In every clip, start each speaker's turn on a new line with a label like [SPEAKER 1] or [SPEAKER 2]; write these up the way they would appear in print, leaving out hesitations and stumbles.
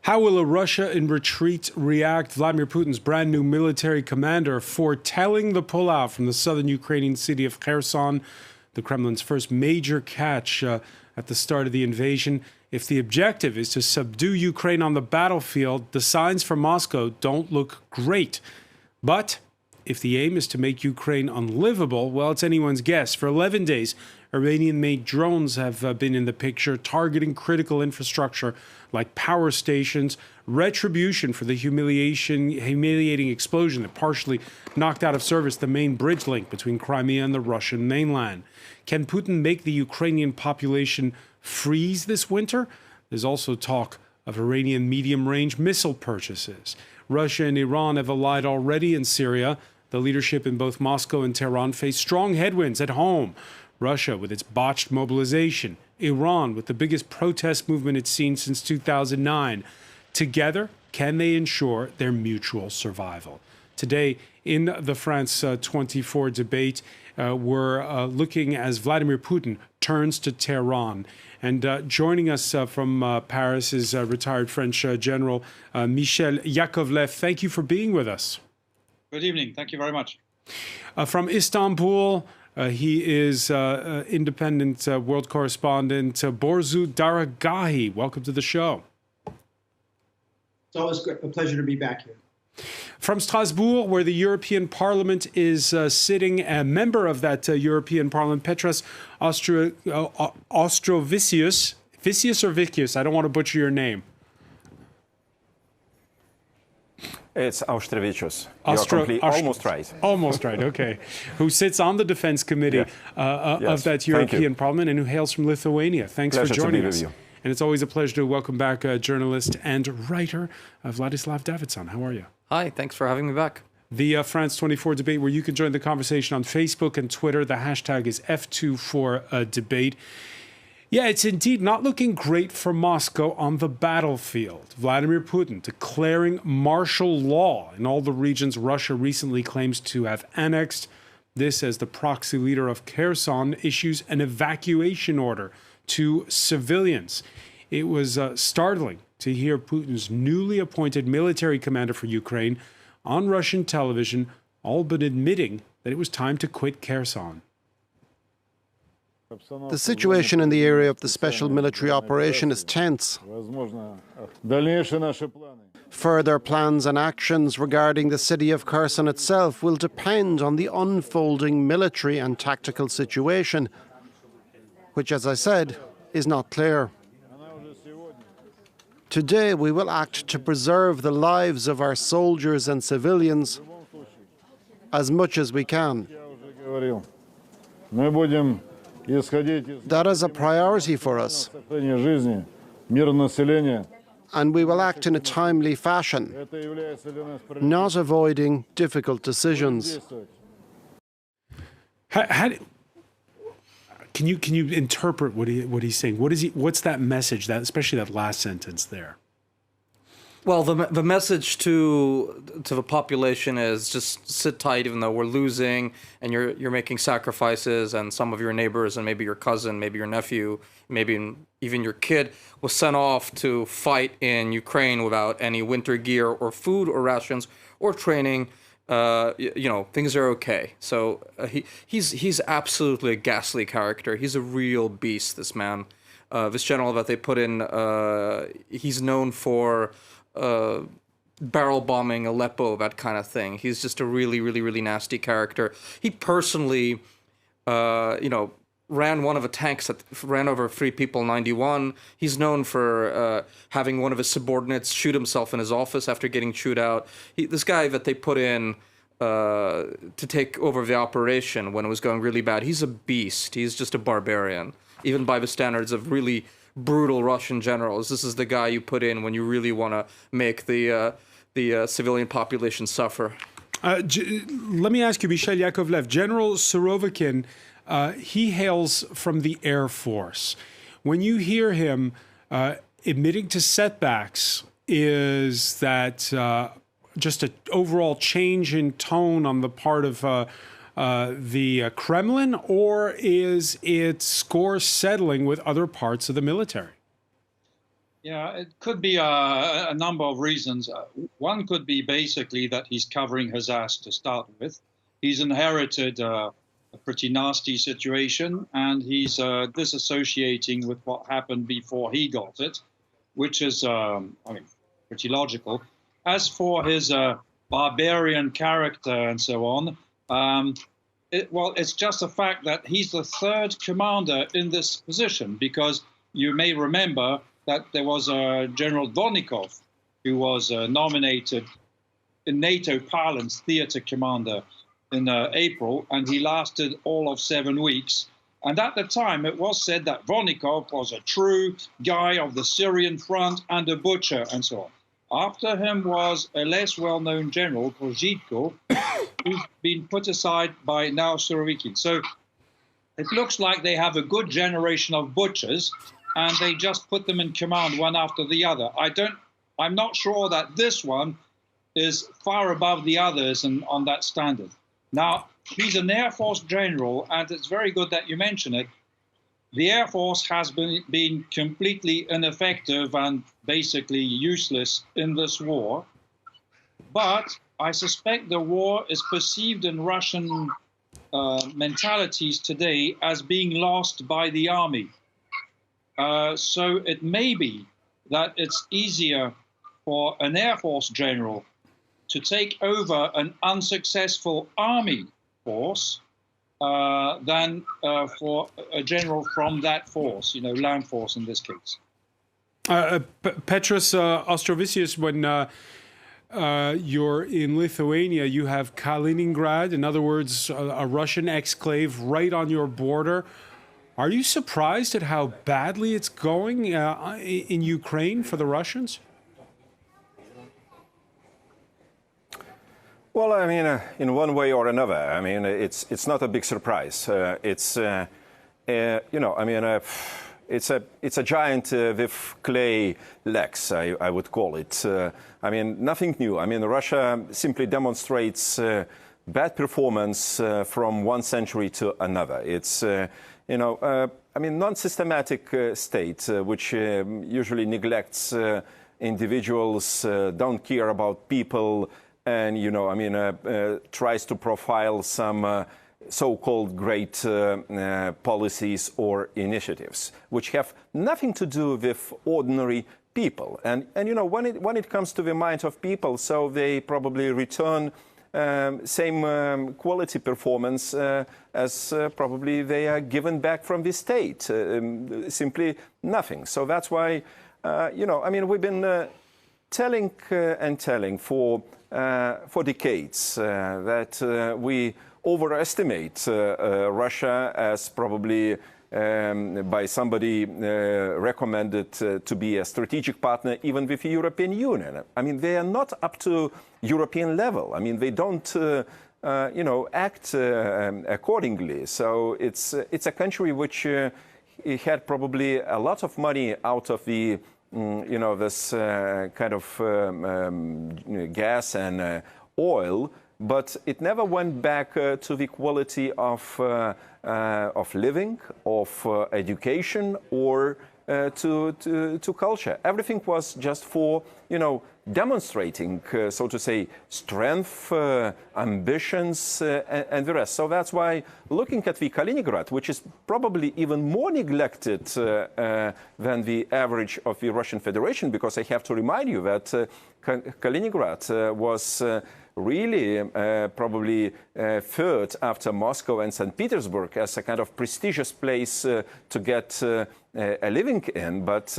[SPEAKER 1] How will a Russia in retreat react? Vladimir Putin's brand new military commander foretelling the pullout from the southern Ukrainian city of Kherson, the Kremlin's first major catch at the start of the invasion. If the objective is to subdue Ukraine on the battlefield, the signs from Moscow don't look great. But if the aim is to make Ukraine unlivable, well, it's anyone's guess. For 11 days, Iranian-made drones have been in the picture, targeting critical infrastructure like power stations, retribution for the humiliating explosion that partially knocked out of service the main bridge link between Crimea and the Russian mainland. Can Putin make the Ukrainian population freeze this winter? There's also talk of Iranian medium-range missile purchases. Russia and Iran have allied already in Syria. The leadership in both Moscow and Tehran face strong headwinds at home. Russia with its botched mobilization, Iran with the biggest protest movement it's seen since 2009. Together, can they ensure their mutual survival? Today, in the France 24 debate, we're looking as Vladimir Putin turns to Tehran. And joining us from Paris is retired French General Michel Yakovlev. Thank you for being with us.
[SPEAKER 2] Good evening. Thank you very much.
[SPEAKER 1] From Istanbul, he is independent world correspondent Borzu Daragahi. Welcome to the show.
[SPEAKER 3] It's always a pleasure to be back here.
[SPEAKER 1] From Strasbourg, where the European Parliament is sitting, a member of that European Parliament, Petros Ostrovicius. Vicius or Vicius? I don't want to butcher your name.
[SPEAKER 4] It's Ostrovicius. You're almost right.
[SPEAKER 1] Almost right, okay. Who sits on the Defense Committee of that European Parliament and who hails from Lithuania. Thanks for joining us. And it's always a pleasure to welcome back journalist and writer Vladislav Davidson. How are you?
[SPEAKER 5] Hi, thanks for having me back.
[SPEAKER 1] The France 24 debate, where you can join the conversation on Facebook and Twitter. The hashtag is F24debate. Yeah, it's indeed not looking great for Moscow on the battlefield. Vladimir Putin declaring martial law in all the regions Russia recently claims to have annexed. This as the proxy leader of Kherson issues an evacuation order to civilians. It was startling to hear Putin's newly appointed military commander for Ukraine on Russian television, all but admitting that it was time to quit Kherson.
[SPEAKER 6] The situation in the area of the special military operation is tense. Further plans and actions regarding the city of Kherson itself will depend on the unfolding military and tactical situation, which, as I said, is not clear. Today, we will act to preserve the lives of our soldiers and civilians as much as we can. That is a priority for us. And we will act in a timely fashion, not avoiding difficult decisions.
[SPEAKER 1] Can you interpret what he's saying? What's that message, that especially that last sentence there?
[SPEAKER 5] Well, the message to the population is just sit tight, even though we're losing, and you're making sacrifices, and some of your neighbors and maybe your cousin, maybe your nephew, maybe even your kid was sent off to fight in Ukraine without any winter gear or food or rations or training. Things are okay. So he's absolutely a ghastly character. He's a real beast, this man. This general that they put in, he's known for barrel bombing Aleppo, that kind of thing. He's just a really, really, really nasty character. He personally, ran one of the tanks that ran over 3 people in 91. He's known for having one of his subordinates shoot himself in his office after getting chewed out. This guy that they put in to take over the operation when it was going really bad, he's a beast. He's just a barbarian, even by the standards of really brutal Russian generals. This is the guy you put in when you really want to make the civilian population suffer.
[SPEAKER 1] Let me ask you, Michel Yakovlev, General Surovikin, he hails from the Air Force. When you hear him admitting to setbacks, is that just an overall change in tone on the part of the Kremlin, or is its score settling with other parts of the military?
[SPEAKER 2] Yeah, it could be a number of reasons. One could be basically that he's covering his ass to start with. He's inherited a pretty nasty situation, and he's disassociating with what happened before he got it, which is, pretty logical. As for his barbarian character and so on, it's just a fact that he's the third commander in this position, because you may remember that there was General Vonikov, who was nominated in NATO parlance theater commander in April, and he lasted all of 7 weeks. And at the time, it was said that Vonikov was a true guy of the Syrian front and a butcher and so on. After him was a less well-known general called Zhitko, who's been put aside by now Surovikin. So it looks like they have a good generation of butchers, and they just put them in command one after the other. I'm not sure that this one is far above the others and on that standard. Now, he's an Air Force general, and it's very good that you mention it. The Air Force has been completely ineffective and basically useless in this war. But I suspect the war is perceived in Russian mentalities today as being lost by the army. So it may be that it's easier for an Air Force general to take over an unsuccessful army force than for a general from that force, land force in this case.
[SPEAKER 1] Petros Ostrovicius, when you're in Lithuania, you have Kaliningrad, in other words, a Russian exclave right on your border. Are you surprised at how badly it's going in Ukraine for the Russians?
[SPEAKER 4] Well, in one way or another, it's not a big surprise. It's a giant with clay legs, I would call it. Nothing new. Russia simply demonstrates bad performance from one century to another. It's non-systematic state, which usually neglects individuals, don't care about people, and, tries to profile some so-called great policies or initiatives, which have nothing to do with ordinary people. And when it comes to the mind of people, so they probably return same quality performance as probably they are given back from the state, simply nothing. So that's why, we've been telling and telling for decades that we overestimate Russia as probably by somebody recommended to be a strategic partner even with the European Union. They are not up to European level. They don't, act accordingly. So it's a country which had probably a lot of money out of the this kind of gas and oil, but it never went back to the quality of living, of education, or to culture. Everything was just for, demonstrating, so to say, strength, ambitions, and the rest. So that's why looking at the Kaliningrad, which is probably even more neglected than the average of the Russian Federation, because I have to remind you that Kaliningrad was really probably third after Moscow and St. Petersburg as a kind of prestigious place to get a living in. But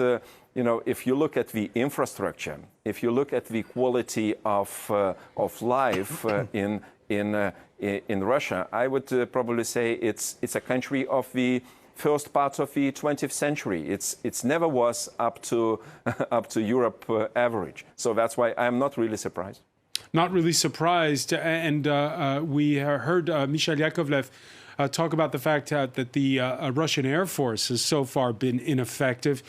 [SPEAKER 4] if you look at the infrastructure, if you look at the quality of life in Russia, I would probably say it's a country of the first part of the 20th century. It's never was up to Europe average. So that's why I'm not really surprised.
[SPEAKER 1] Not really surprised. And we heard Mikhail Yakovlev talk about the fact that the Russian Air Force has so far been ineffective.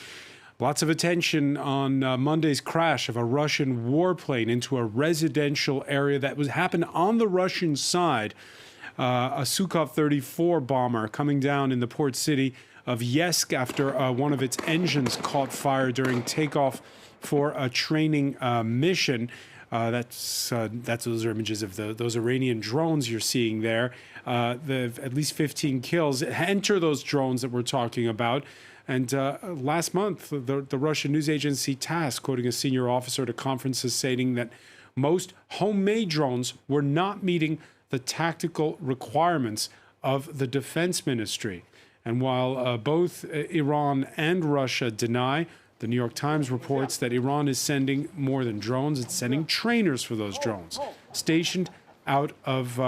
[SPEAKER 1] Lots of attention on Monday's crash of a Russian warplane into a residential area that happened on the Russian side. A Sukhov 34 bomber coming down in the port city of Yesk after one of its engines caught fire during takeoff for a training mission. Those are images of those Iranian drones you're seeing there. At least 15 kills. Enter those drones that we're talking about. And last month, the Russian news agency TASS, quoting a senior officer at a conference, is stating that most homemade drones were not meeting the tactical requirements of the defense ministry. And while both Iran and Russia deny, the New York Times reports that Iran is sending more than drones. It's sending trainers for those drones, stationed out of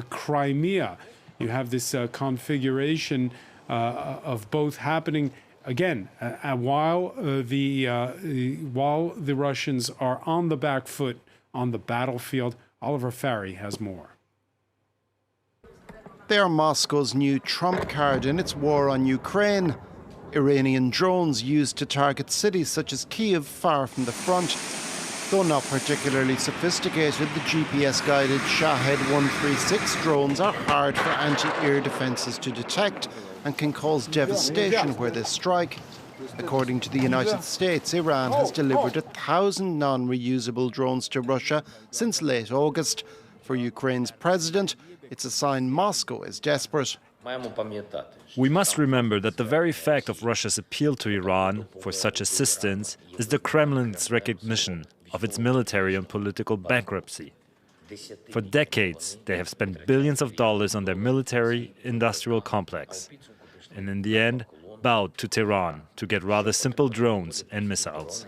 [SPEAKER 1] Crimea. You have this configuration of both happening again while the Russians are on the back foot on the battlefield. Oliver Farry has more.
[SPEAKER 6] They are Moscow's new trump card in its war on Ukraine. Iranian drones used to target cities such as Kyiv far from the front. Though not particularly sophisticated, the GPS-guided Shahed 136 drones are hard for anti-air defences to detect and can cause devastation where they strike. According to the United States, Iran has delivered 1,000 non-reusable drones to Russia since late August. For Ukraine's president, it's a sign Moscow is desperate.
[SPEAKER 7] We must remember that the very fact of Russia's appeal to Iran for such assistance is the Kremlin's recognition of its military and political bankruptcy. For decades, they have spent billions of dollars on their military-industrial complex, and in the end, bowed to Tehran to get rather simple drones and missiles.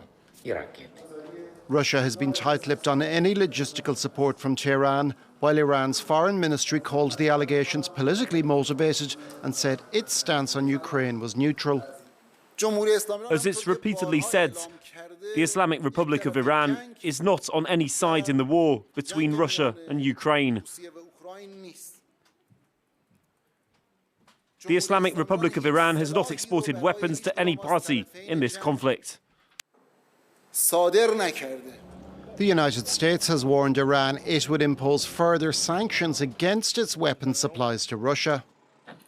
[SPEAKER 6] Russia has been tight-lipped on any logistical support from Tehran, while Iran's foreign ministry called the allegations politically motivated and said its stance on Ukraine was neutral.
[SPEAKER 8] As it's repeatedly said, the Islamic Republic of Iran is not on any side in the war between Russia and Ukraine. The Islamic Republic of Iran has not exported weapons to any party in this conflict.
[SPEAKER 6] The United States has warned Iran it would impose further sanctions against its weapons supplies to Russia.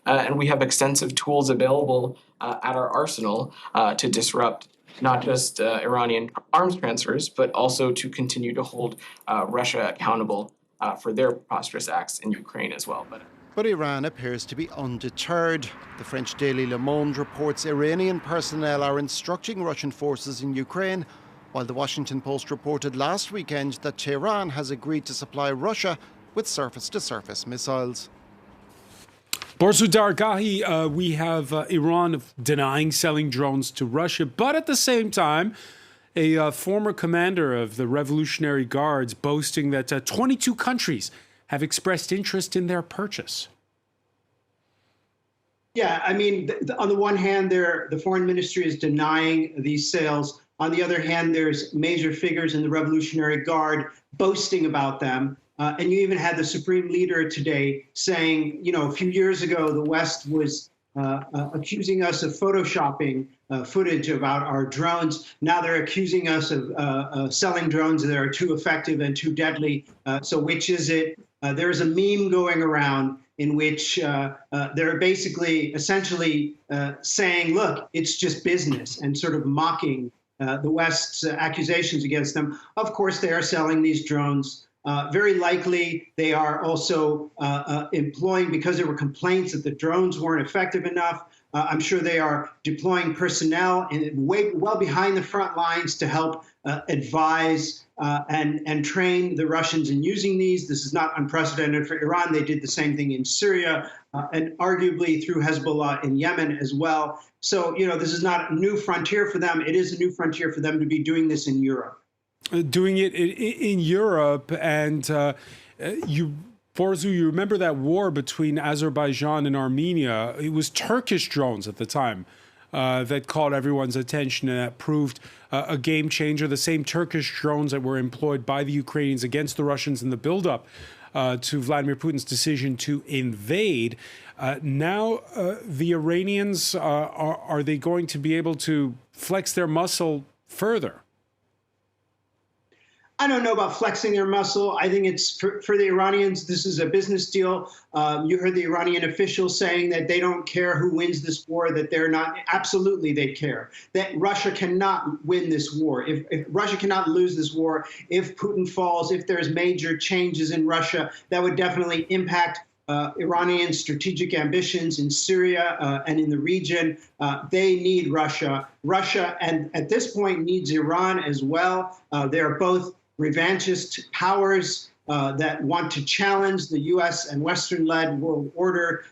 [SPEAKER 9] And we have extensive tools available at our arsenal to disrupt not just Iranian arms transfers, but also to continue to hold Russia accountable for their preposterous acts in Ukraine as well.
[SPEAKER 6] But Iran appears to be undeterred. The French daily Le Monde reports Iranian personnel are instructing Russian forces in Ukraine, while the Washington Post reported last weekend that Tehran has agreed to supply Russia with surface-to-surface missiles.
[SPEAKER 1] Borzu Dargahi, we have Iran denying selling drones to Russia, but at the same time, a former commander of the Revolutionary Guards boasting that 22 countries have expressed interest in their purchase.
[SPEAKER 3] Yeah, I mean, on the one hand, the foreign ministry is denying these sales. On the other hand, there's major figures in the Revolutionary Guard boasting about them. And you even had the supreme leader today saying, you know, a few years ago, the West was accusing us of photoshopping footage about our drones. Now they're accusing us of selling drones that are too effective and too deadly. So which is it? There's a meme going around in which they're basically essentially saying, look, it's just business, and sort of mocking the West's accusations against them. Of course, they are selling these drones. Very likely, they are also employing, because there were complaints that the drones weren't effective enough. I'm sure they are deploying personnel well behind the front lines to help advise and train the Russians in using these. This is not unprecedented for Iran. They did the same thing in Syria and arguably through Hezbollah in Yemen as well. So, you know, this is not a new frontier for them. It is a new frontier for them to be doing this in Europe.
[SPEAKER 1] Doing it in Europe, and Borzu, you remember that war between Azerbaijan and Armenia? It was Turkish drones at the time that caught everyone's attention, and that proved a game changer. The same Turkish drones that were employed by the Ukrainians against the Russians in the buildup to Vladimir Putin's decision to invade. Now, the Iranians, are they going to be able to flex their muscle further?
[SPEAKER 3] I don't know about flexing their muscle. I think it's for the Iranians, this is a business deal. You heard the Iranian officials saying that they don't care who wins this war, that they're not, absolutely they care. That Russia cannot win this war. If Russia cannot lose this war, if Putin falls, if there's major changes in Russia, that would definitely impact Iranian strategic ambitions in Syria and in the region. They need Russia. Russia, and at this point, needs Iran as well. They are both revanchist powers that want to challenge the U.S. and Western-led world order.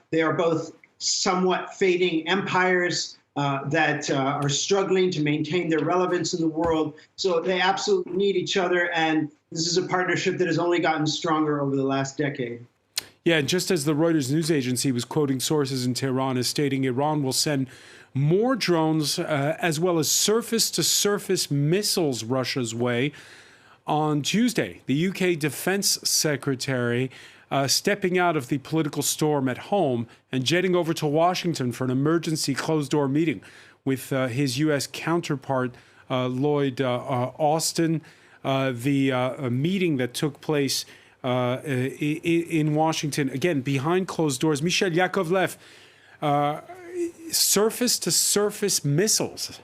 [SPEAKER 3] They are both somewhat fading empires that are struggling to maintain their relevance in the world. So they absolutely need each other, and this is a partnership that has only gotten stronger over the last decade.
[SPEAKER 1] Yeah, and just as the Reuters news agency was quoting sources in Tehran as stating Iran will send more drones as well as surface-to-surface missiles Russia's way. On Tuesday, the UK Defense Secretary stepping out of the political storm at home and jetting over to Washington for an emergency closed-door meeting with his U.S. counterpart, Lloyd Austin. The meeting that took place in Washington, again, behind closed doors. Michel Yakovlev, surface-to-surface missiles.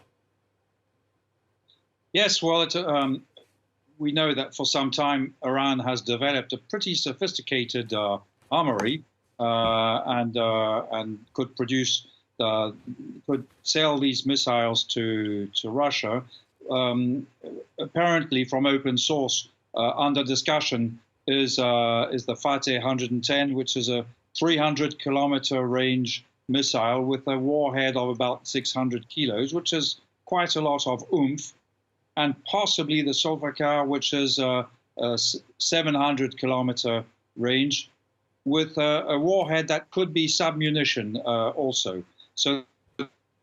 [SPEAKER 2] Yes, well, we know that for some time Iran has developed a pretty sophisticated armory and could produce, could sell these missiles to Russia. Apparently, from open source, under discussion is the Fateh 110, which is a 300-kilometer range missile with a warhead of about 600 kilos, which is quite a lot of oomph, and possibly the Zulfikar, which is a 700-kilometer range with a warhead that could be submunition also. So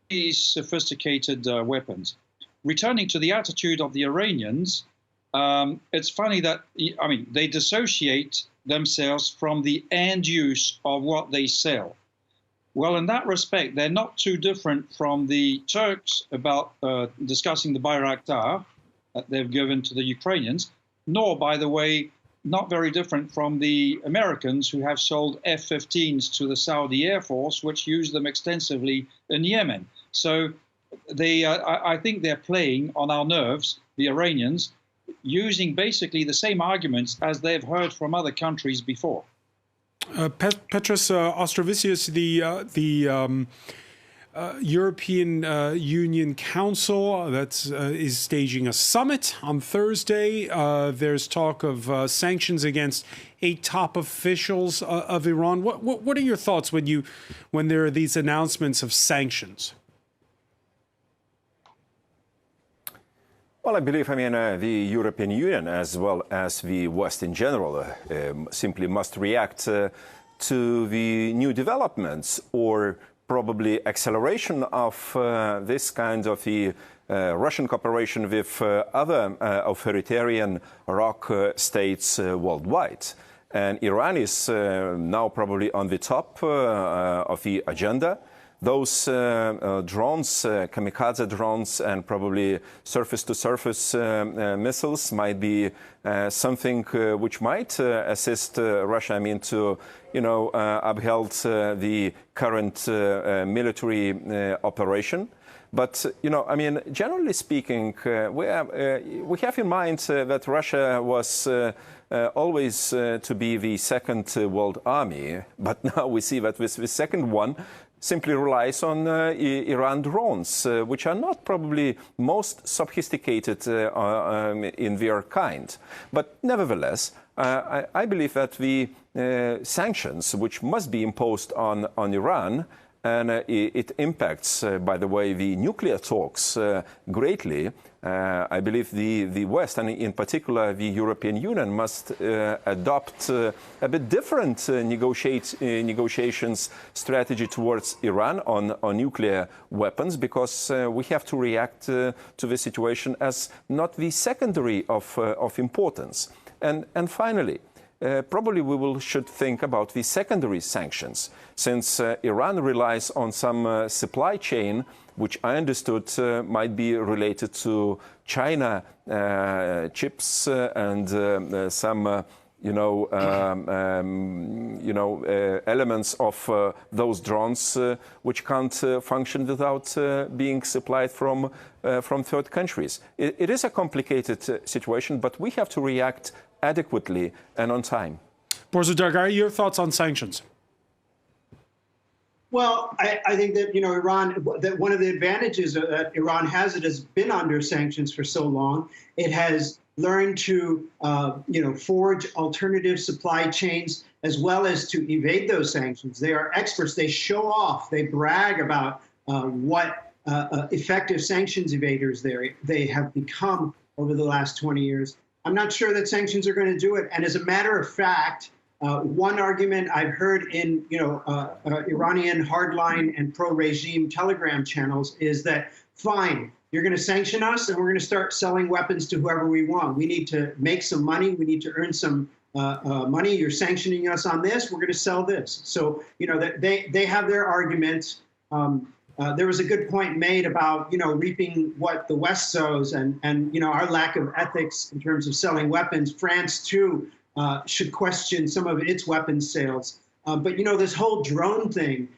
[SPEAKER 2] these sophisticated weapons. Returning to the attitude of the Iranians, it's funny that, I mean, they dissociate themselves from the end use of what they sell. Well, in that respect, they're not too different from the Turks about discussing the Bayraktar that they've given to the Ukrainians, nor, by the way, not very different from the Americans who have sold F-15s to the Saudi Air Force, which use them extensively in Yemen. So I think they're playing on our nerves, the Iranians, using basically the same arguments as they've heard from other countries before.
[SPEAKER 1] Petros Ostrovicius, the European Union Council that is staging a summit on Thursday. There's talk of sanctions against 8 top officials of Iran. What are your thoughts when there are these announcements of sanctions?
[SPEAKER 4] Well, I believe, the European Union, as well as the West in general, simply must react to the new developments or probably acceleration of this kind of the Russian cooperation with other authoritarian rock states worldwide. And Iran is now probably on the top of the agenda. Those drones, kamikaze drones, and probably surface-to-surface missiles might be something which might assist Russia, to, uphold the current military operation. But, generally speaking, we have in mind that Russia was always to be the second world army. But now we see that with the second one, simply relies on Iran drones, which are not probably most sophisticated in their kind. But nevertheless, I believe that the sanctions, which must be imposed on Iran, and it impacts, by the way, the nuclear talks greatly. I believe the West, and in particular the European Union, must adopt a bit different negotiations strategy towards Iran on nuclear weapons, because we have to react to the situation as not the secondary of importance. And finally, probably should think about the secondary sanctions, since Iran relies on some supply chain, which I understood might be related to China chips and some elements of those drones which can't function without being supplied from third countries. It is a complicated situation, but we have to react adequately and on time.
[SPEAKER 1] Borzoi Dargari, your thoughts on sanctions?
[SPEAKER 3] Well, I think that, Iran, that one of the advantages that Iran has, it has been under sanctions for so long. It has learned to, forge alternative supply chains as well as to evade those sanctions. They are experts. They show off. They brag about what effective sanctions evaders they have become over the last 20 years. I'm not sure that sanctions are going to do it. And as a matter of fact, one argument I've heard in Iranian hardline and pro-regime Telegram channels is that, fine, you're going to sanction us and we're going to start selling weapons to whoever we want. We need to make some money. We need to earn some money. You're sanctioning us on this. We're going to sell this. So, they have their arguments. There was a good point made about, reaping what the West sows and our lack of ethics in terms of selling weapons. France, too, should question some of its weapons sales. But, this whole drone thing,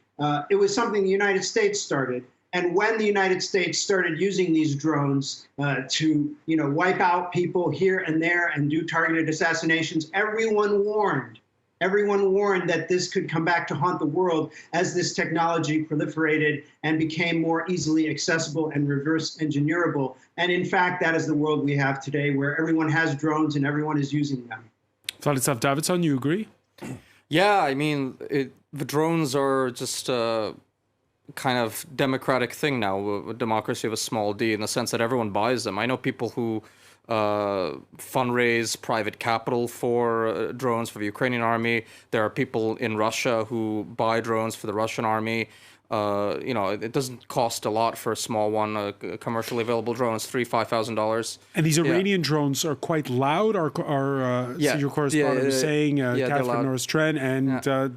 [SPEAKER 3] it was something the United States started. And when the United States started using these drones to, wipe out people here and there and do targeted assassinations, everyone warned that this could come back to haunt the world as this technology proliferated and became more easily accessible and reverse engineerable. And in fact, that is the world we have today, where everyone has drones and everyone is using them.
[SPEAKER 1] Vladislav Davidson, you agree?
[SPEAKER 5] Yeah, I mean, the drones are just a kind of democratic thing now, a democracy of a small d, in the sense that everyone buys them. I know people who fundraise private capital for drones for the Ukrainian army. There are people in Russia who buy drones for the Russian army. It doesn't cost a lot for a small one. A commercially available drone is $5,000.
[SPEAKER 1] And these Iranian drones are quite loud. Your correspondent was saying, Catherine Norris-Tren, and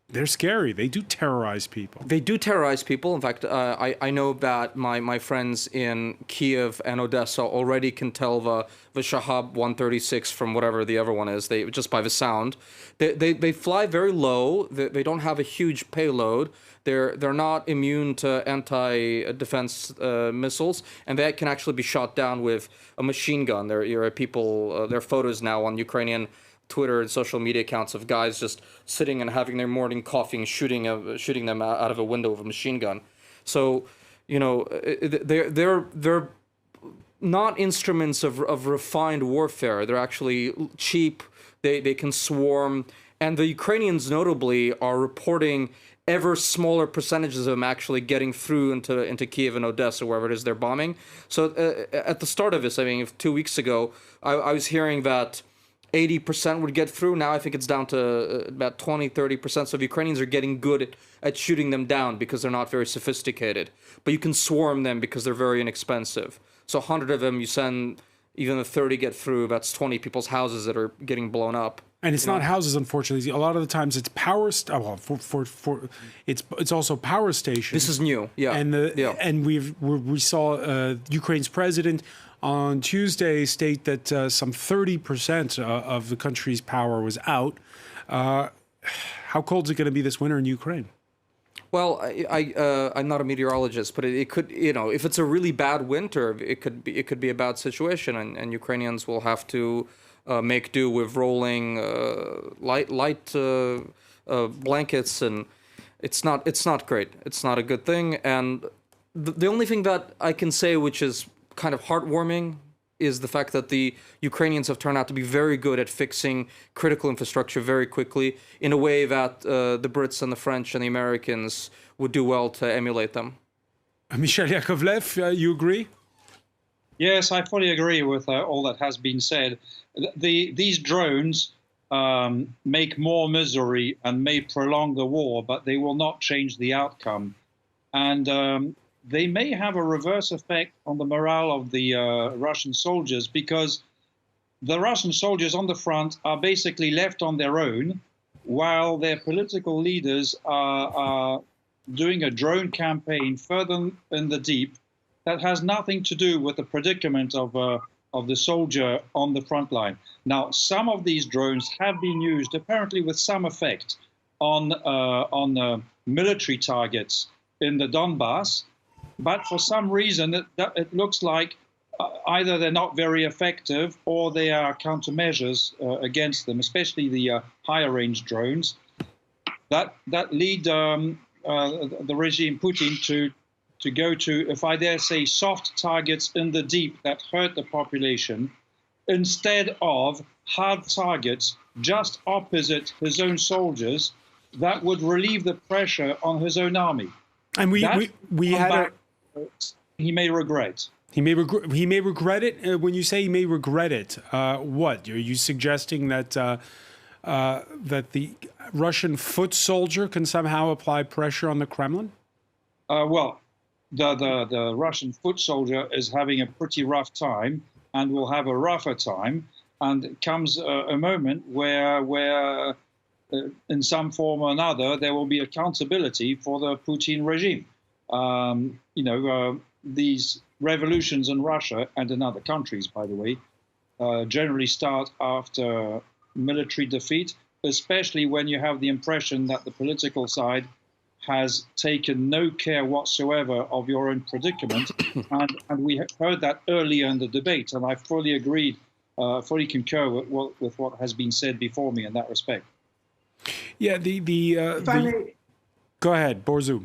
[SPEAKER 1] they're scary. They do terrorize people.
[SPEAKER 5] They do terrorize people. In fact, I know that my friends in Kiev and Odessa already can tell the Shahab 136 from whatever the other one is. They just by the sound. They fly very low. They don't have a huge payload. They're not immune to anti-defense missiles, and they can actually be shot down with a machine gun. There are photos now on Ukrainian Twitter and social media accounts of guys just sitting and having their morning coffee and shooting them out of a window with a machine gun. So, they're not instruments of refined warfare. They're actually cheap. They can swarm, and the Ukrainians notably are reporting ever smaller percentages of them actually getting through into Kiev and Odessa, wherever it is they're bombing. So at the start of this, 2 weeks ago, I was hearing that 80% would get through. Now I think it's down to about 20-30%. So the Ukrainians are getting good at shooting them down because they're not very sophisticated. But you can swarm them because they're very inexpensive. So 100 of them, you send, even if 30 get through, that's 20 people's houses that are getting blown up.
[SPEAKER 1] And it's not houses, unfortunately. A lot of the times it's power. It's also power stations.
[SPEAKER 5] This is new, yeah.
[SPEAKER 1] And we saw Ukraine's president on Tuesday state that some 30% of the country's power was out. How cold is it going to be this winter in Ukraine?
[SPEAKER 5] Well, I'm not a meteorologist, but it could, if it's a really bad winter, it could be a bad situation, and Ukrainians will have to make do with rolling light blankets, and it's not great. It's not a good thing. And the only thing that I can say, which is kind of heartwarming, is the fact that the Ukrainians have turned out to be very good at fixing critical infrastructure very quickly in a way that the Brits and the French and the Americans would do well to emulate them.
[SPEAKER 1] Michel Yakovlev, you agree?
[SPEAKER 2] Yes, I fully agree with all that has been said. These drones make more misery and may prolong the war, but they will not change the outcome. And they may have a reverse effect on the morale of the Russian soldiers, because the Russian soldiers on the front are basically left on their own while their political leaders are doing a drone campaign further in the deep that has nothing to do with the predicament of the soldier on the front line. Now, some of these drones have been used, apparently with some effect, on military targets in the Donbass, but for some reason it looks like either they're not very effective or they are countermeasures against them, especially the higher range drones that lead the regime Putin to go to, if I dare say, soft targets in the deep that hurt the population instead of hard targets just opposite his own soldiers that would relieve the pressure on his own army.
[SPEAKER 1] And we had
[SPEAKER 2] he may regret.
[SPEAKER 1] He may regret it. When you say he may regret it, what are you suggesting that that the Russian foot soldier can somehow apply pressure on the Kremlin?
[SPEAKER 2] Well, the Russian foot soldier is having a pretty rough time and will have a rougher time. And it comes a moment where in some form or another, there will be accountability for the Putin regime. These revolutions in Russia and in other countries, by the way, generally start after military defeat, especially when you have the impression that the political side has taken no care whatsoever of your own predicament. and we heard that earlier in the debate, and I fully concur with what has been said before me in that respect.
[SPEAKER 1] Yeah, go ahead, Borzu.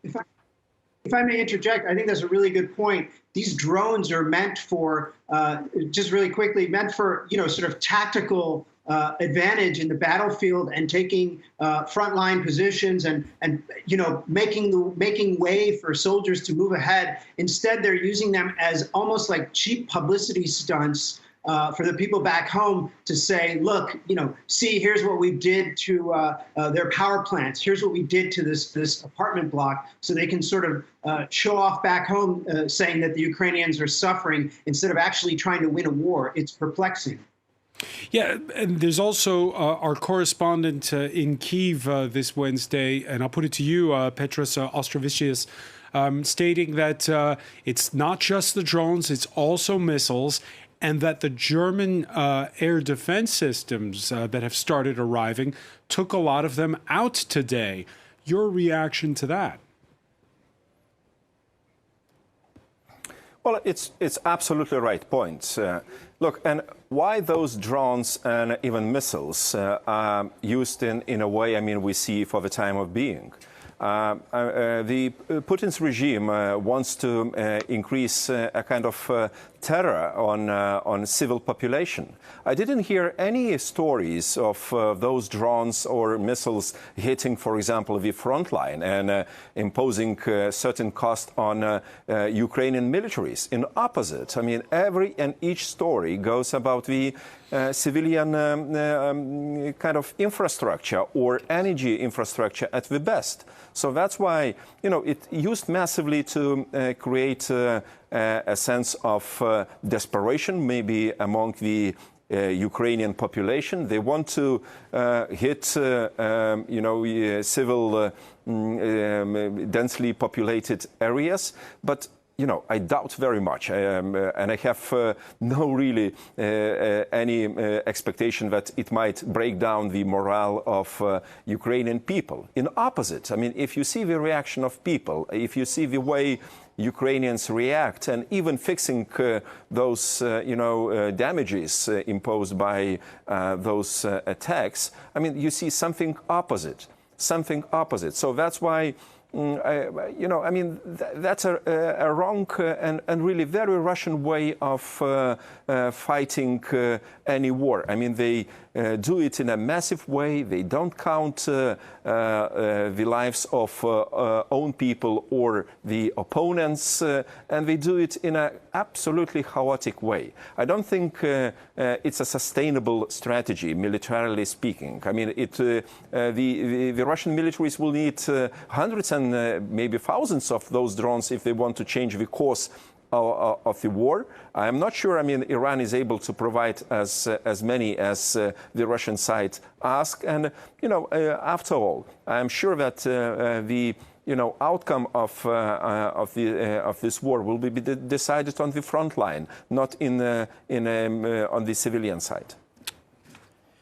[SPEAKER 3] If I may interject, I think that's a really good point. These drones are meant for, just really quickly, meant for, sort of tactical advantage in the battlefield and taking frontline positions and making way for soldiers to move ahead. Instead, they're using them as almost like cheap publicity stunts for the people back home to say, look, see, here's what we did to their power plants. Here's what we did to this apartment block. So they can sort of show off back home saying that the Ukrainians are suffering instead of actually trying to win a war. It's perplexing.
[SPEAKER 1] Yeah, and there's also our correspondent in Kyiv this Wednesday, and I'll put it to you, Petros Ostrovicius, stating that it's not just the drones, it's also missiles, and that the German air defense systems that have started arriving took a lot of them out today. Your reaction to that?
[SPEAKER 4] Well, it's absolutely right point. Look, and why those drones and even missiles are used in a way, we see for the time of being. Putin's regime wants to increase a kind of terror on civil population. I didn't hear any stories of those drones or missiles hitting, for example, the front line and imposing certain cost on Ukrainian militaries. In opposite, every and each story goes about the civilian kind of infrastructure or energy infrastructure at the best. So that's why, it used massively to create a sense of desperation, maybe among the Ukrainian population. They want to hit, civil, densely populated areas, but I doubt very much, and I have no really any expectation that it might break down the morale of Ukrainian people. In opposite, if you see the reaction of people, if you see the way Ukrainians react, and even fixing those, damages imposed by those attacks, you see something opposite. So that's why. That's a wrong and really very Russian way of fighting any war. They do it in a massive way. They don't count the lives of own people or the opponents, and they do it in an absolutely chaotic way. I don't think it's a sustainable strategy, militarily speaking. The Russian militaries will need hundreds and maybe thousands of those drones if they want to change the course of the war. I'm not sure, I mean, Iran is able to provide as many as the Russian side ask. And, you know, after all, I'm sure that the outcome of this war will be decided on the front line, not on the civilian side.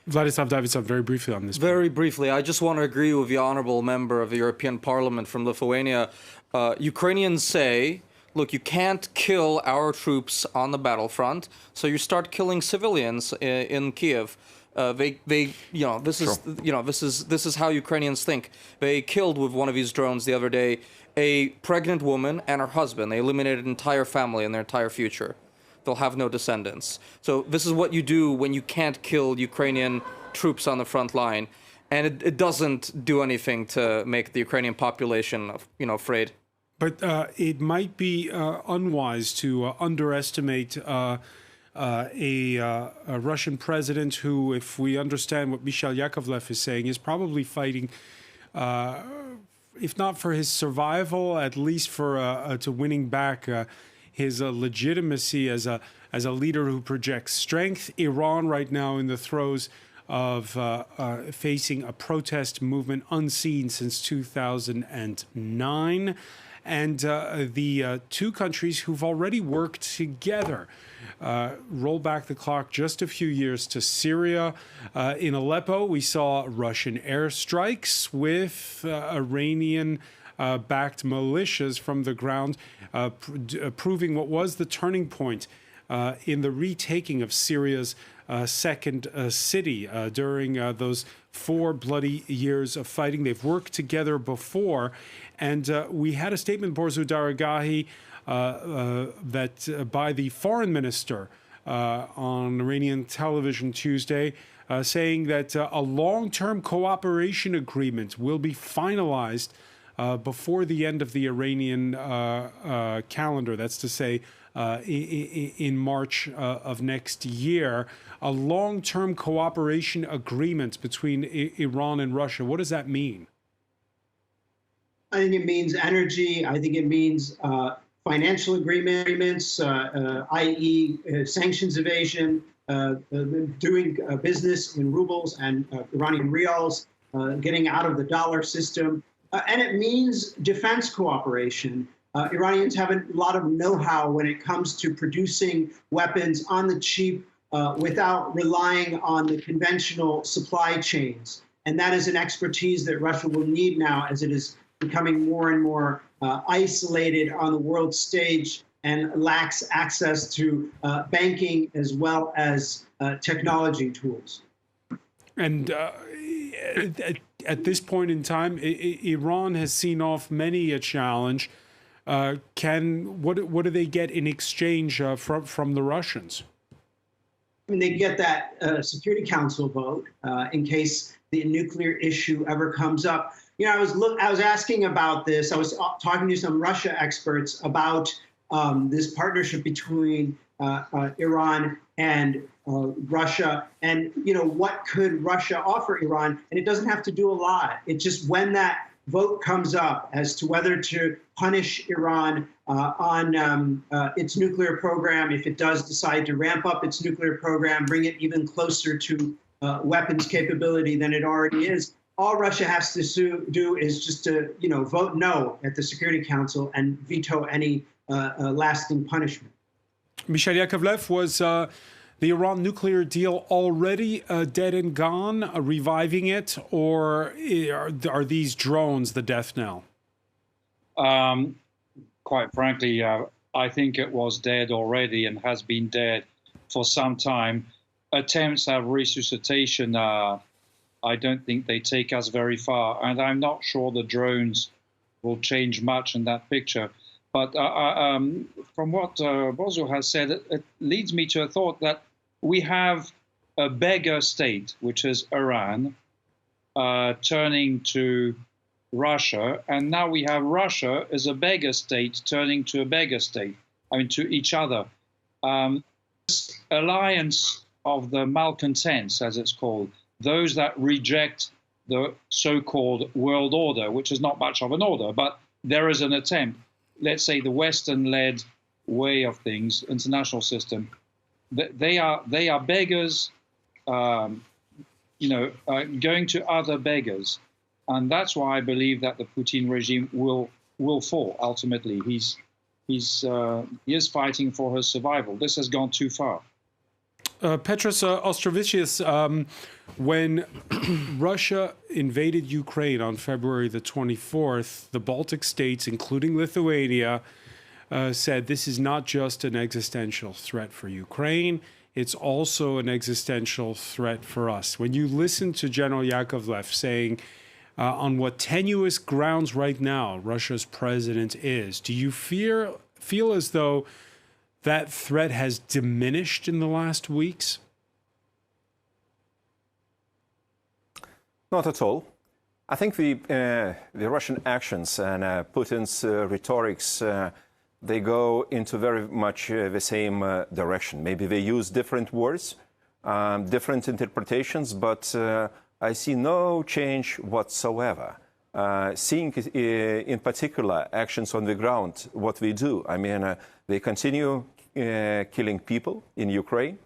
[SPEAKER 1] Vladislav Davidson, very briefly on this.
[SPEAKER 5] Very briefly, I just want to agree with the honorable member of the European Parliament from Lithuania. Ukrainians say, look, you can't kill our troops on the battlefront, so you start killing civilians in Kiev. This is how Ukrainians think. They killed with one of these drones the other day a pregnant woman and her husband. They eliminated an entire family and their entire future. They'll have no descendants. So this is what you do when you can't kill Ukrainian troops on the front line, and it doesn't do anything to make the Ukrainian population, afraid.
[SPEAKER 1] But it might be unwise to underestimate a Russian president who, if we understand what Mikhail Yakovlev is saying, is probably fighting, if not for his survival, at least for to winning back his legitimacy as a leader who projects strength. Iran right now in the throes of facing a protest movement unseen since 2009. And the two countries who've already worked together. Roll back the clock just a few years to Syria. In Aleppo, we saw Russian airstrikes with Iranian-backed militias from the ground, proving what was the turning point in the retaking of Syria's second city during those 4 bloody years of fighting. They've worked together before. And we had a statement, Borzu Daragahi, that by the foreign minister on Iranian television Tuesday, saying that a long-term cooperation agreement will be finalized before the end of the Iranian calendar. That's to say, in March of next year. A long-term cooperation agreement between Iran and Russia. What does that mean?
[SPEAKER 3] I think it means energy. I think it means financial agreements, i.e. Sanctions evasion, doing business in rubles and Iranian rials, getting out of the dollar system. And it means defense cooperation. Iranians have a lot of know-how when it comes to producing weapons on the cheap without relying on the conventional supply chains. And that is an expertise that Russia will need now as it is becoming more and more isolated on the world stage and lacks access to banking as well as technology tools.
[SPEAKER 1] And at this point in time, Iran has seen off many a challenge. What do they get in exchange from the Russians?
[SPEAKER 3] I mean, they get that Security Council vote in case the nuclear issue ever comes up. You know, I was asking about this. I was talking to some Russia experts about this partnership between Iran and Russia, and what could Russia offer Iran? And it doesn't have to do a lot. It's just when that vote comes up as to whether to punish Iran on its nuclear program, if it does decide to ramp up its nuclear program, bring it even closer to weapons capability than it already is. All Russia has to do is just to, vote no at the Security Council and veto any lasting punishment.
[SPEAKER 1] Mikhail Yakovlev, was the Iran nuclear deal already dead and gone, reviving it, or are these drones the death knell?
[SPEAKER 2] Quite frankly, I think it was dead already and has been dead for some time. Attempts at resuscitation, I don't think they take us very far, and I'm not sure the drones will change much in that picture. But from what Borzu has said, it leads me to a thought that we have a beggar state, which is Iran, turning to Russia, and now we have Russia as a beggar state turning to a beggar state, to each other. This alliance of the malcontents, as it's called, those that reject the so-called world order, which is not much of an order, but there is an attempt. Let's say the Western-led way of things, international system, they are beggars, going to other beggars, and that's why I believe that the Putin regime will fall ultimately. He is fighting for his survival. This has gone too far.
[SPEAKER 1] Petros Ostrovicius, when Russia invaded Ukraine on February the 24th, the Baltic states, including Lithuania, said this is not just an existential threat for Ukraine, it's also an existential threat for us. When you listen to General Yakovlev saying on what tenuous grounds right now Russia's president is, do you feel as though that threat has diminished in the last weeks?
[SPEAKER 4] Not at all. I think the Russian actions and Putin's rhetorics, they go into very much the same direction. Maybe they use different words, different interpretations, but I see no change whatsoever. Seeing in particular actions on the ground, what they do. I mean, they continue killing people in Ukraine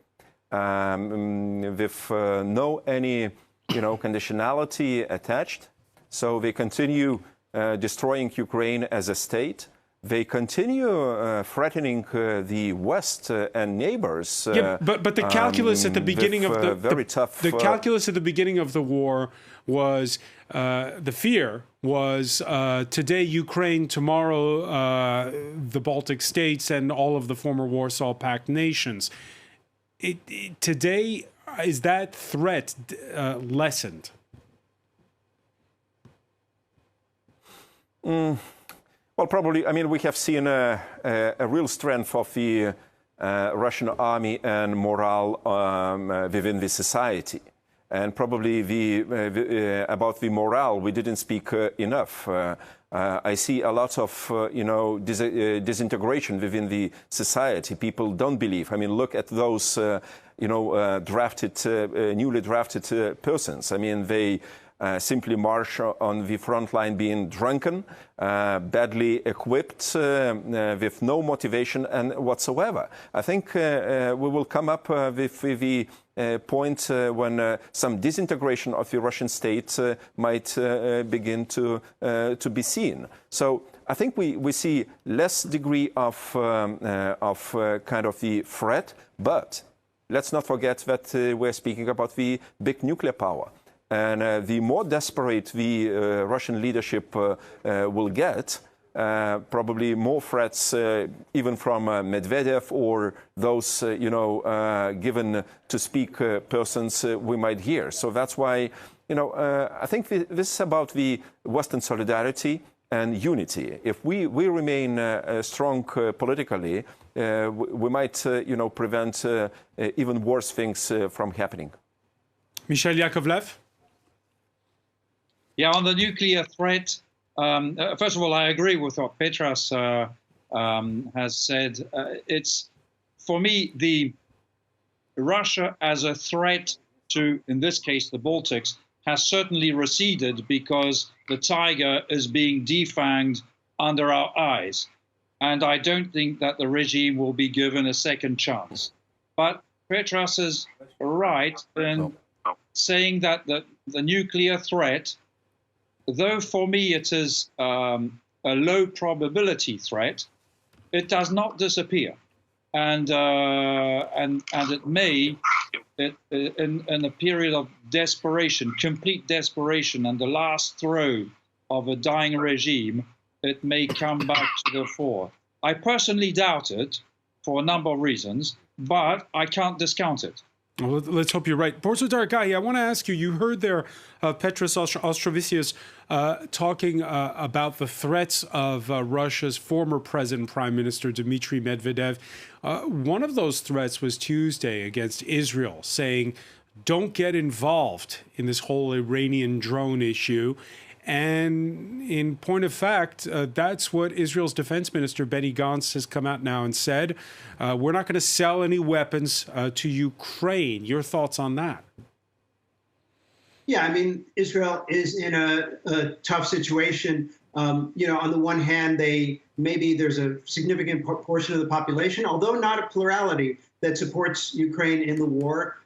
[SPEAKER 4] with no any conditionality attached. So they continue destroying Ukraine as a state. They continue threatening the West and neighbors.
[SPEAKER 1] But the calculus at the beginning of the calculus at the beginning of the war was the fear was today Ukraine, tomorrow the Baltic states and all of the former Warsaw Pact nations. Today, is that threat lessened?
[SPEAKER 4] Well, probably. I mean, we have seen a real strength of the Russian army and morale within the society. And probably about the morale, we didn't speak enough. I see a lot of, disintegration within the society. People don't believe. I mean, look at those, newly drafted persons. I mean, they simply march on the front line being drunken, badly equipped, with no motivation and whatsoever. I think we will come up with the point when some disintegration of the Russian state might begin to be seen. So I think we see less degree of kind of the threat, but let's not forget that we're speaking about the big nuclear power. And the more desperate the Russian leadership will get, probably more threats, even from Medvedev or those, given to speak persons we might hear. So that's why, I think this is about the Western solidarity and unity. If we remain strong politically, we might, prevent even worse things from happening.
[SPEAKER 1] Michel Yakovlev?
[SPEAKER 2] Yeah, on the nuclear threat, first of all, I agree with what Petros has said. It's, for me, the Russia as a threat to, in this case, the Baltics, has certainly receded because the tiger is being defanged under our eyes. And I don't think that the regime will be given a second chance. But Petros is right in saying that the nuclear threat, though for me it is a low probability threat, it does not disappear, and it may, in a period of desperation, complete desperation, and the last throw of a dying regime, it may come back to the fore. I personally doubt it for a number of reasons, but I can't discount it.
[SPEAKER 1] Well, let's hope you're right. Borzoi Dargahi, I want to ask you, you heard there Petros Ostrovicius talking about the threats of Russia's former president, Prime Minister Dmitry Medvedev. One of those threats was Tuesday against Israel, saying, don't get involved in this whole Iranian drone issue. And in point of fact, that's what Israel's defense minister, Benny Gantz, has come out now and said. We're not going to sell any weapons to Ukraine. Your thoughts on that?
[SPEAKER 3] Yeah, I mean, Israel is in a tough situation. On the one hand, maybe there's a significant portion of the population, although not a plurality, that supports Ukraine in the war.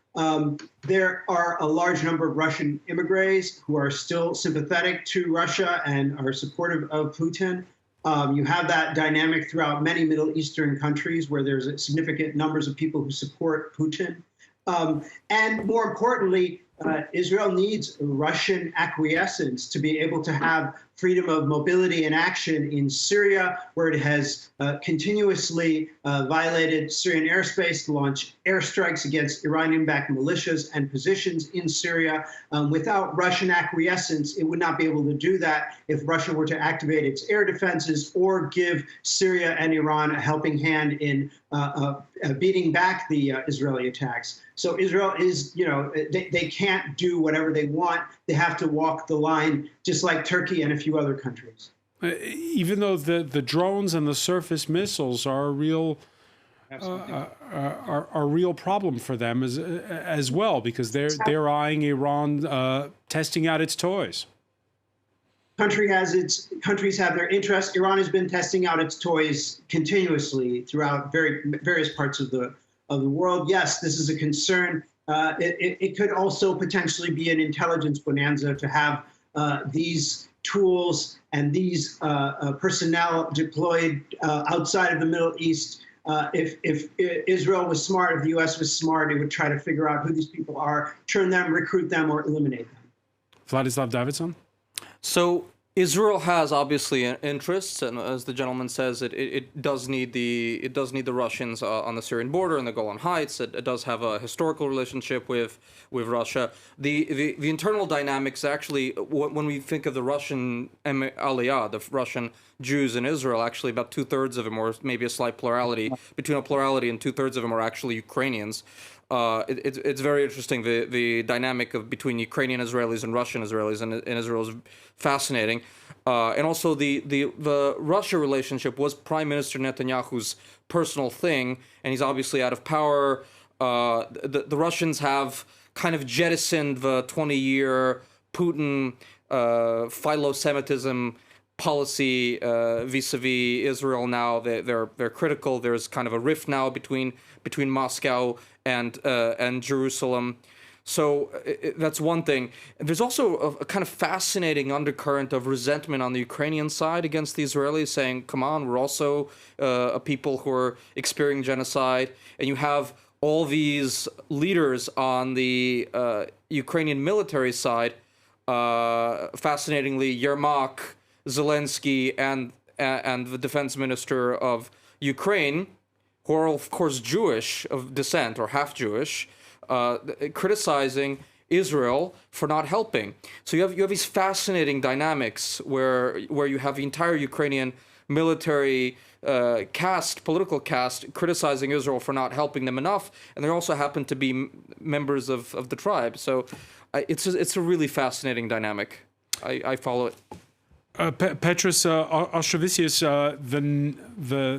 [SPEAKER 3] There are a large number of Russian immigrants who are still sympathetic to Russia and are supportive of Putin. You have that dynamic throughout many Middle Eastern countries where there's significant numbers of people who support Putin. And more importantly, Israel needs Russian acquiescence to be able to have freedom of mobility and action in Syria, where it has continuously violated Syrian airspace to launch airstrikes against Iranian-backed militias and positions in Syria. Without Russian acquiescence, it would not be able to do that if Russia were to activate its air defenses or give Syria and Iran a helping hand in beating back the Israeli attacks. So Israel is, they can't do whatever they want. They have to walk the line, just like Turkey and a few other countries.
[SPEAKER 1] Even though the drones and the surface missiles are a real real problem for them as well, because they're eyeing Iran testing out its toys.
[SPEAKER 3] Countries have their interests. Iran has been testing out its toys continuously throughout various parts of the world. Yes, this is a concern. It could also potentially be an intelligence bonanza to have these tools and these personnel deployed outside of the Middle East. If Israel was smart, if the U.S. was smart, it would try to figure out who these people are, turn them, recruit them, or eliminate them.
[SPEAKER 1] Vladislav Davidson?
[SPEAKER 5] So Israel has obviously interests, and as the gentleman says, it does need the Russians on the Syrian border and the Golan Heights. It does have a historical relationship with Russia. The internal dynamics actually, when we think of the Russian Aliyah, the Russian Jews in Israel, actually about 2/3 of them, or maybe a slight plurality, between a plurality and 2/3 of them are actually Ukrainians. It's very interesting. The dynamic between Ukrainian Israelis and Russian Israelis in Israel is fascinating. And also the Russia relationship was Prime Minister Netanyahu's personal thing, and he's obviously out of power. The Russians have kind of jettisoned the 20-year Putin philo-Semitism policy vis-a-vis Israel now. They're critical. There's kind of a rift now between Moscow and Jerusalem. So that's one thing. There's also a kind of fascinating undercurrent of resentment on the Ukrainian side against the Israelis, saying, come on, we're also a people who are experiencing genocide. And you have all these leaders on the Ukrainian military side, fascinatingly, Yermak, Zelensky, and the defense minister of Ukraine, who are, of course, Jewish of descent or half Jewish, criticizing Israel for not helping. So you have these fascinating dynamics where you have the entire Ukrainian military political caste, criticizing Israel for not helping them enough, and they also happen to be members of the tribe. So it's a really fascinating dynamic. I follow it.
[SPEAKER 1] Petros Ostrovicius,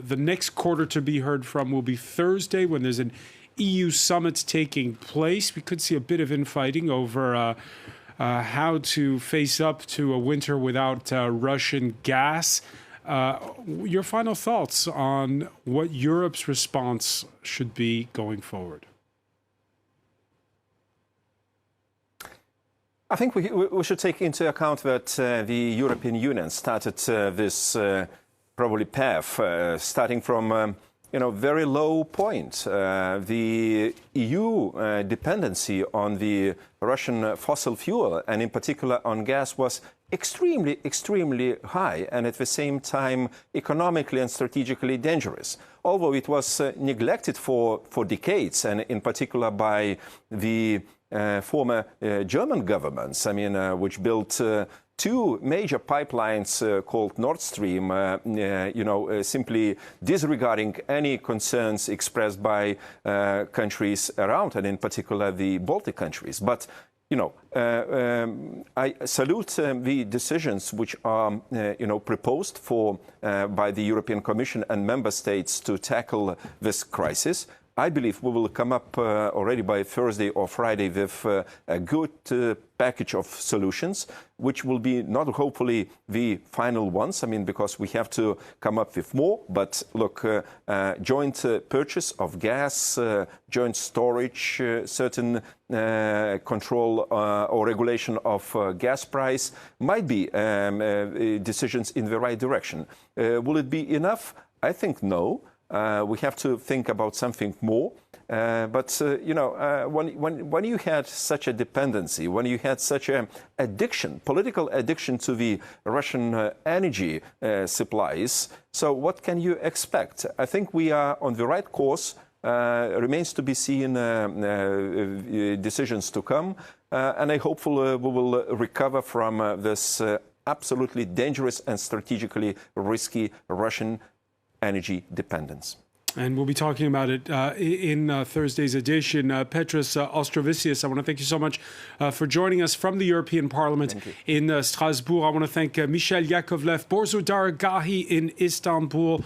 [SPEAKER 1] the next quarter to be heard from will be Thursday, when there's an EU summit taking place. We could see a bit of infighting over how to face up to a winter without Russian gas. Your final thoughts on what Europe's response should be going forward?
[SPEAKER 4] I think we should take into account that the European Union started this probably path, starting from very low point. The EU dependency on the Russian fossil fuel, and in particular on gas, was extremely, extremely high, and at the same time economically and strategically dangerous. Although it was neglected for decades, and in particular by the former German governments, which built two major pipelines called Nord Stream, simply disregarding any concerns expressed by countries around, and in particular the Baltic countries. But I salute the decisions which are, proposed by the European Commission and member states to tackle this crisis. I believe we will come up already by Thursday or Friday with a good package of solutions, which will be not hopefully the final ones. I mean, because we have to come up with more. But look, joint purchase of gas, joint storage, certain control or regulation of gas price might be decisions in the right direction. Will it be enough? I think no. We have to think about something more. But when you had such a dependency, when you had such an addiction, political addiction to the Russian energy supplies, so what can you expect? I think we are on the right course. Remains to be seen decisions to come. And I hope we will recover from this absolutely dangerous and strategically risky Russian energy dependence.
[SPEAKER 1] And we'll be talking about it in Thursday's edition. Petros Ostrovicius, I want to thank you so much for joining us from the European Parliament in Strasbourg. I want to thank Michel Yakovlev, Borzo Daragahi in Istanbul,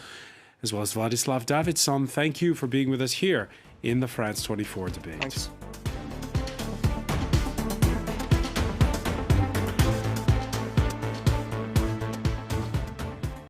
[SPEAKER 1] as well as Vladislav Davidson. Thank you for being with us here in the France 24 debate.
[SPEAKER 5] Thanks.